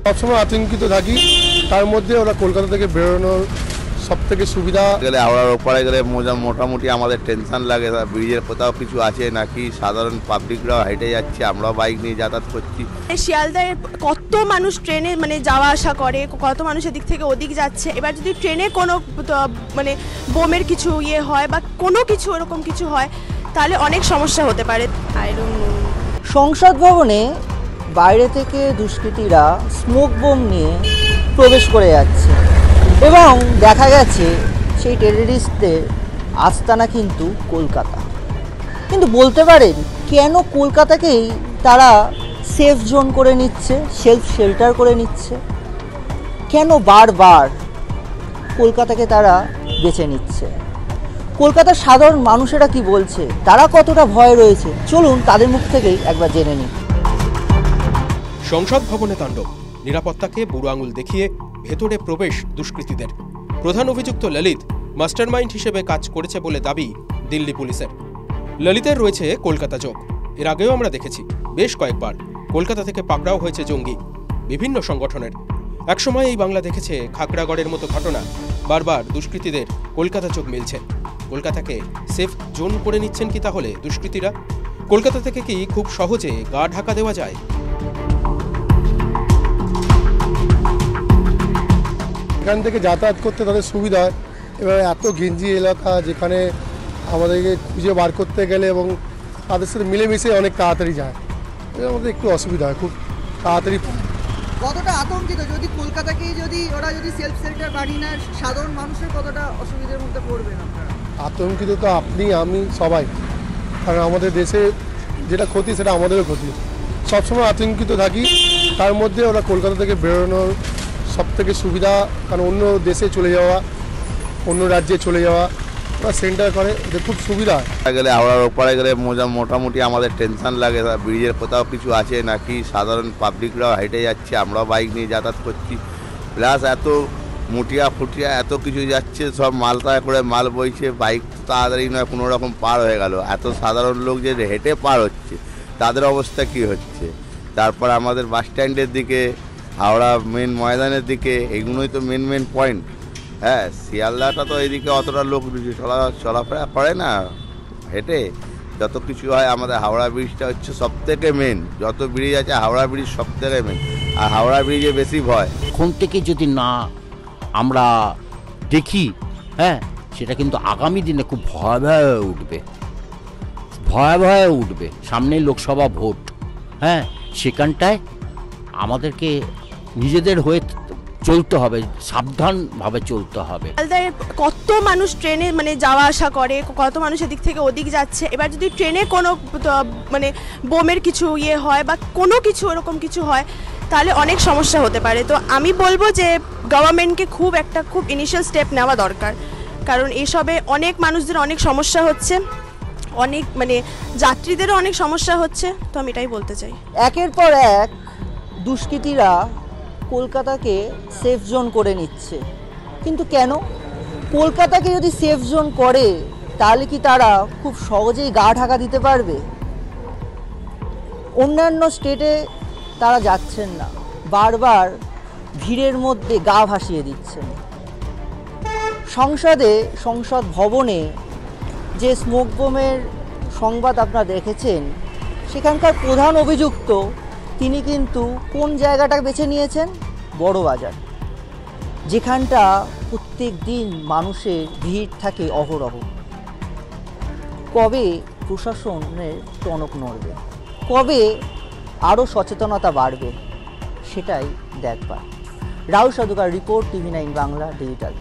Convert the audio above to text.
সবসময় আতঙ্কিত থাকি। তার মধ্যে ওরা কলকাতা থেকে বেরোনোর সব থেকে সুবিধা গেলে হাওড়ার ওপারে গেলে মোটামুটি আমাদের টেনশন লাগে, ব্রিজের কোথাও কিছু আছে নাকি, সাধারণ পাবলিকরাও হেঁটে যাচ্ছে, আমরাও বাইক নিয়ে যাতায়াত করছি। শিয়ালদায় কত মানুষ ট্রেনে যাওয়া আসা করে, কত মানুষ এদিক থেকে ওদিক যাচ্ছে। এবার যদি ট্রেনে কোনো বোমের কিছু হয় বা কোনো কিছু এরকম কিছু হয়, তাহলে অনেক সমস্যা হতে পারে। সংসদ ভবনে বাইরে থেকে দুষ্কৃতীরা স্মোক বোম নিয়ে প্রবেশ করে যাচ্ছে এবং দেখা গেছে সেই টেররিস্টদের আস্তানা কিন্তু কলকাতা। কিন্তু বলতে পারেন কেন কলকাতাকেই তারা সেফ জোন করে নিচ্ছে, সেলফ শেল্টার করে নিচ্ছে? কেন বারবার কলকাতাকে তারা বেছে নিচ্ছে? কলকাতার সাধারণ মানুষেরা কি বলছে, তারা কতটা ভয় রয়েছে, চলুন তাদের মুখ থেকেই একবার জেনে নিই। সংসদ ভবনে তাণ্ডব, নিরাপত্তাকে বুড়ো আঙুল দেখিয়ে ভেতরে প্রবেশ দুষ্কৃতীদের। প্রধান অভিযুক্ত ললিত মাস্টারমাইন্ড হিসেবে কাজ করেছে বলে দাবি দিল্লি পুলিশের। ললিতের রয়েছে কলকাতা যোগ। এর আগেও আমরা দেখেছি বেশ কয়েকবার কলকাতা থেকে পাকড়াও হয়েছে জঙ্গি বিভিন্ন সংগঠনের। একসময় এই বাংলা দেখেছে খাগড়াগড়ের মতো ঘটনা। বারবার দুষ্কৃতীদের কলকাতা যোগ মিলছে। কলকাতাকে সেফ জোন করে নিচ্ছেন কি তাহলে দুষ্কৃতীরা? কলকাতা থেকে কি খুব সহজে গা ঢাকা দেওয়া যায়? এখান থেকে যাতায়াত করতে তাদের সুবিধা হয়। এবার এত ঘিঞ্জি এলাকা, যেখানে আমাদেরকে খুঁজে বার করতে গেলে এবং তাদের সাথে মিলেমিশে অনেক তাড়াতাড়ি যায়, এর মধ্যে একটু অসুবিধা হয়, খুব তাড়াতাড়ি। কতটা আতঙ্কিত কলকাতাকেই ওরা সেলফ শেল্টার বাড়ি না, সাধারণ মানুষের কতটা অসুবিধার মধ্যে পড়বেন আপনারা? আতঙ্কিত তো আপনি, আমি, সবাই। কারণ আমাদের দেশে যেটা ক্ষতি সেটা আমাদেরও ক্ষতি। সবসময় আতঙ্কিত থাকি। তার মধ্যে ওরা কলকাতা থেকে বেরোনোর সব থেকে সুবিধা, কারণ অন্য দেশে চলে যাওয়া, অন্য রাজ্যে চলে যাওয়া ওরা সেন্টার করে, যে খুব সুবিধা গেলে হাওড়ার ওপারে গেলে মোটামুটি আমাদের টেনশন লাগে, ব্রিজের কোথাও কিছু আছে নাকি, সাধারণ পাবলিকরাও হেঁটে যাচ্ছে, আমরাও বাইক নিয়ে যাতায়াত করছি। প্লাস এত মুটিয়া ফুটিয়া এত কিছু যাচ্ছে, সব মালটায় করে মাল বইছে, বাইক তাড়াতাড়ি নয় কোনো রকম পার হয়ে গেল। এত সাধারণ লোক যে হেঁটে পার হচ্ছে, তাদের অবস্থা কি হচ্ছে? তারপর আমাদের বাস স্ট্যান্ডের দিকে, হাওড়া মেন ময়দানের দিকে, এগুলোই তো মেন পয়েন্ট। হ্যাঁ, শিয়ালদাটা তো এদিকে অতটা লোক চলাফেরা করে না হেঁটে। যত কিছু হয় আমাদের হাওড়া ব্রিজটা হচ্ছে সব থেকে মেন। যত ব্রিজ আছে হাওড়া ব্রিজ সব থেকে মেন, আর হাওড়া ব্রিজে বেশি ভয়। এখন থেকে যদি না আমরা দেখি, হ্যাঁ, সেটা কিন্তু আগামী দিনে খুব ভয়াবহ উঠবে। সামনে লোকসভা ভোট, হ্যাঁ, সেখানটায় আমাদেরকে নিজেদের হয়ে চলতে হবে, সাবধানভাবে চলতে হবে। শিয়ালদায় কত মানুষ ট্রেনে যাওয়া আসা করে, কত মানুষ এদিক থেকে ওদিক যাচ্ছে। এবার যদি ট্রেনে কোনো বোমের কিছু হয় বা কোনো কিছু এরকম কিছু হয়, তাহলে অনেক সমস্যা হতে পারে। তো আমি বলবো যে গভর্নমেন্টকে খুব ইনিশিয়াল স্টেপ নেওয়া দরকার, কারণ এসবে অনেক মানুষদের অনেক সমস্যা হচ্ছে, অনেক যাত্রীদেরও অনেক সমস্যা হচ্ছে। তো আমি এটাই বলতে চাই। একের পর এক দুষ্কৃতীরা কলকাতাকে সেফ জোন করে নিচ্ছে। কিন্তু কেন? কলকাতাকে যদি সেফ জোন করে, তাহলে কি তারা খুব সহজেই গা ঢাকা দিতে পারবে? অন্যান্য স্টেটে তারা যাচ্ছেন না, বারবার ভিড়ের মধ্যে গা ভাসিয়ে দিচ্ছেন। সংসদ ভবনে যে স্মোক বোমের সংবাদ আপনারা দেখেছেন, সেখানকার প্রধান অভিযুক্ত তিনি কিন্তু কোন জায়গাটা বেছে নিয়েছেন? বড় বাজার, যেখানটা প্রত্যেক দিন মানুষের ভিড় থাকে অহরহ। কবে প্রশাসনের টনক নড়বে? কবে আরও সচেতনতা বাড়বে? সেটাই দেখবার। Rahul Sadhukar report, TV9 Bangla digital.